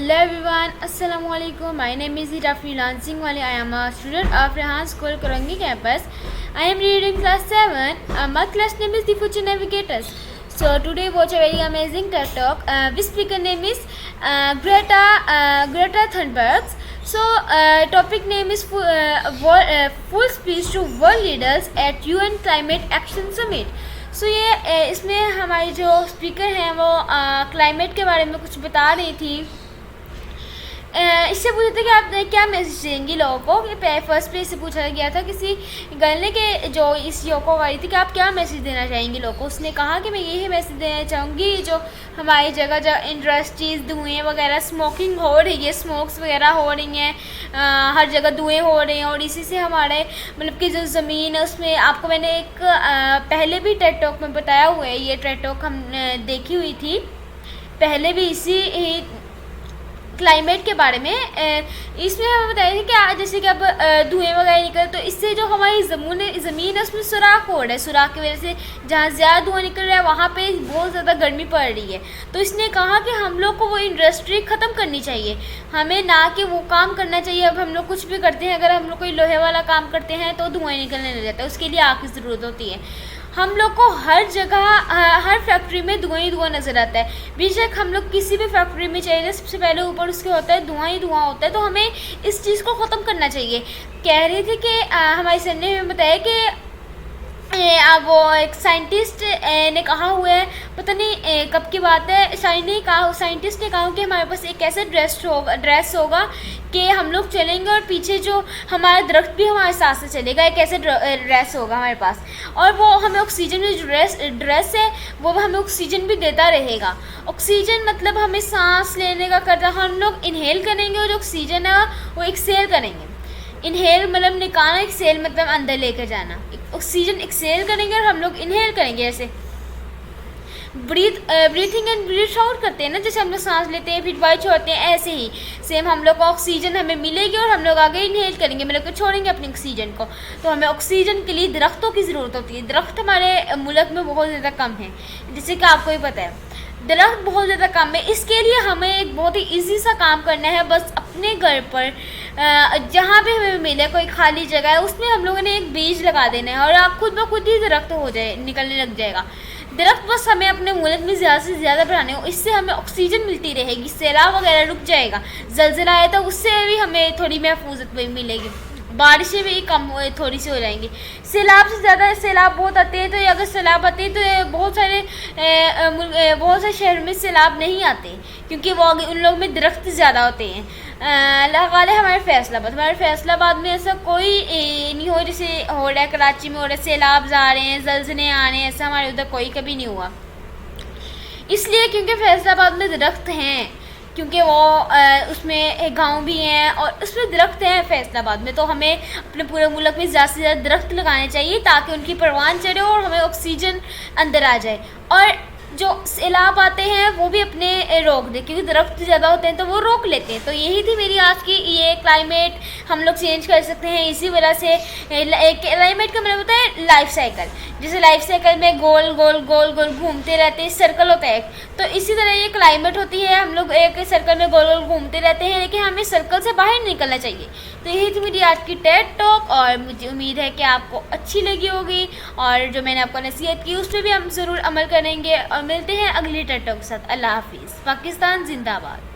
Hello everyone, Assalamu alaikum. My name is Hira Freelancing Wali. I am a student of Rehan School, Karangi campus. I am reading class 7. My class name is The Future Navigators. So today watch a very amazing TED Talk. This speaker name is Greta Thunberg. So topic name is full speech to world leaders at UN Climate Action Summit. सो ये इसमें हमारी जो speaker हैं वो climate के बारे में कुछ बता रही थी। इससे पूछा था कि आप क्या मैसेज देंगी लोगों को। कि फर्स्ट प्लेस से पूछा गया था किसी गर्ल ने कि जो इस योको आई थी कि आप क्या मैसेज देना चाहेंगी लोगों को। उसने कहा कि मैं यही मैसेज देना चाहूँगी, जो हमारी जगह जगह इंडस्ट्रीज़ धुएँ वगैरह स्मोकिंग हो रही है, स्मोक्स वगैरह हो रही हैं, हर जगह धुएँ हो रहे हैं और इसी से हमारे मतलब कि जो ज़मीन है उसमें आपको मैंने एक पहले भी टेड टॉक में बताया हुआ है। ये टेड टॉक हम देखी हुई थी पहले भी इसी क्लाइमेट के बारे में। इसमें हमें बताया था कि जैसे कि अब धुएँ वगैरह निकल तो इससे जो हमारी ज़मीन है उसमें सुराख हो रहा है। सुराख की वजह से जहाँ ज़्यादा धुआं निकल रहा है वहाँ पे बहुत ज़्यादा गर्मी पड़ रही है। तो इसने कहा कि हम लोग को वो इंडस्ट्री ख़त्म करनी चाहिए, हमें ना कि वो काम करना चाहिए। अब हम लोग कुछ भी करते हैं, अगर हम लोग कोई लोहे वाला काम करते हैं तो धुआं निकलने लग जाता है, उसके लिए आग की ज़रूरत होती है। हम लोग को हर जगह हर फैक्ट्री में धुआं ही धुआं नज़र आता है। बेशक हम लोग किसी भी फैक्ट्री में चाहिए सबसे पहले ऊपर उसके होता है धुआं ही धुआं होता है। तो हमें इस चीज़ को ख़त्म करना चाहिए। कह रही थी कि हमारे सर ने हमें बताया कि अब वो एक साइंटिस्ट ने कहा हुआ है, पता नहीं कब की बात है, साइंटिस्ट ने कहा कि हमारे पास एक ऐसा ड्रेस होगा कि हम लोग चलेंगे और पीछे जो हमारा दरख्त भी हमारे साथ से चलेगा। एक ऐसे ड्रेस होगा हमारे पास और वो हमें ऑक्सीजन में जो ड्रेस है वो हमें ऑक्सीजन भी देता रहेगा। ऑक्सीजन मतलब हमें सांस लेने का करता, हम लोग इनहेल करेंगे और जो ऑक्सीजन है वो एक्सेल करेंगे। इनहेल मतलब निकालना, एक्सेल मतलब अंदर लेकर जाना। ऑक्सीजन एक्सेल करेंगे और हम लोग इनहेल करेंगे। जैसे ब्रीथिंग एंड ब्रीथ आउट करते हैं ना, जैसे हम लोग सांस लेते हैं फिर बाहर छोड़ते हैं, ऐसे ही सेम हम लोग को ऑक्सीजन हमें मिलेगी और हम लोग आगे इनहेल करेंगे, मतलब कि छोड़ेंगे अपनी ऑक्सीजन को। तो हमें ऑक्सीजन के लिए दरख्तों की ज़रूरत होती है। दरख्त हमारे मुल्क में बहुत ज़्यादा कम है, जैसे कि आपको ही पता है दरख्त बहुत ज़्यादा कम है। इसके लिए हमें एक बहुत ही ईजी सा काम करना है, बस अपने घर पर जहाँ भी हमें मिले कोई खाली जगह है उसमें हम लोगों ने एक बीज लगा देना है और आप खुद ब खुद ही दरख्त हो जाए, निकलने लग जाएगा दरख्त। बस हमें अपने मुल्क में ज़्यादा से ज़्यादा बढ़ाने हो, इससे हमें ऑक्सीजन मिलती रहेगी, सैलाब वगैरह रुक जाएगा। ज़लज़ला आया तो उससे भी हमें थोड़ी महफूजत मिलेगी, बारिशें भी कम थोड़ी सी हो जाएंगी। सैलाब से ज़्यादा सैलाब बहुत आते हैं, तो अगर सैलाब आते हैं तो बहुत सारे शहर में सैलाब नहीं आते क्योंकि वो उन लोगों में दरख्त ज़्यादा होते हैं। लगा ले हमारे फैसलाबाद में ऐसा कोई नहीं हो जैसे हो रहा है कराची में हो रहा है, सैलाब आ रहे हैं, ज़लज़ले आ रहे हैं, ऐसा हमारे उधर कोई कभी नहीं हुआ। इसलिए क्योंकि फैसलाबाद में दरख्त हैं, क्योंकि वो उसमें गांव भी हैं और उसमें दरख्त हैं फैसलाबाद में। तो हमें अपने पूरे मुल्क में ज़्यादा से ज़्यादा दरख्त लगाने चाहिए ताकि उनकी परवान चढ़े और हमें ऑक्सीजन अंदर आ जाए। और जो सैलाब आते हैं वो भी अपने रोक दे, क्योंकि दरख्त ज़्यादा होते हैं तो वो रोक लेते हैं। तो यही थी मेरी आज की ये क्लाइमेट हम लोग चेंज कर सकते हैं इसी वजह से। क्लाइमेट का मतलब होता है लाइफ साइकिल, जैसे लाइफ साइकिल में गोल गोल गोल गोल घूमते रहते हैं, सर्कल होता है, तो इसी तरह ये क्लाइमेट होती है। हम लोग एक सर्कल में गोल गोल घूमते रहते हैं लेकिन हमें सर्कल से बाहर निकलना चाहिए। तो यही थी मेरी आज की टेड टॉक और मुझे उम्मीद है कि आपको अच्छी लगी होगी और जो मैंने आपको नसीहत की उस पर भी हम ज़रूर अमल करेंगे। और मिलते हैं अगली टेड टॉक के साथ। अल्लाह हाफिज़। पाकिस्तान जिंदाबाद।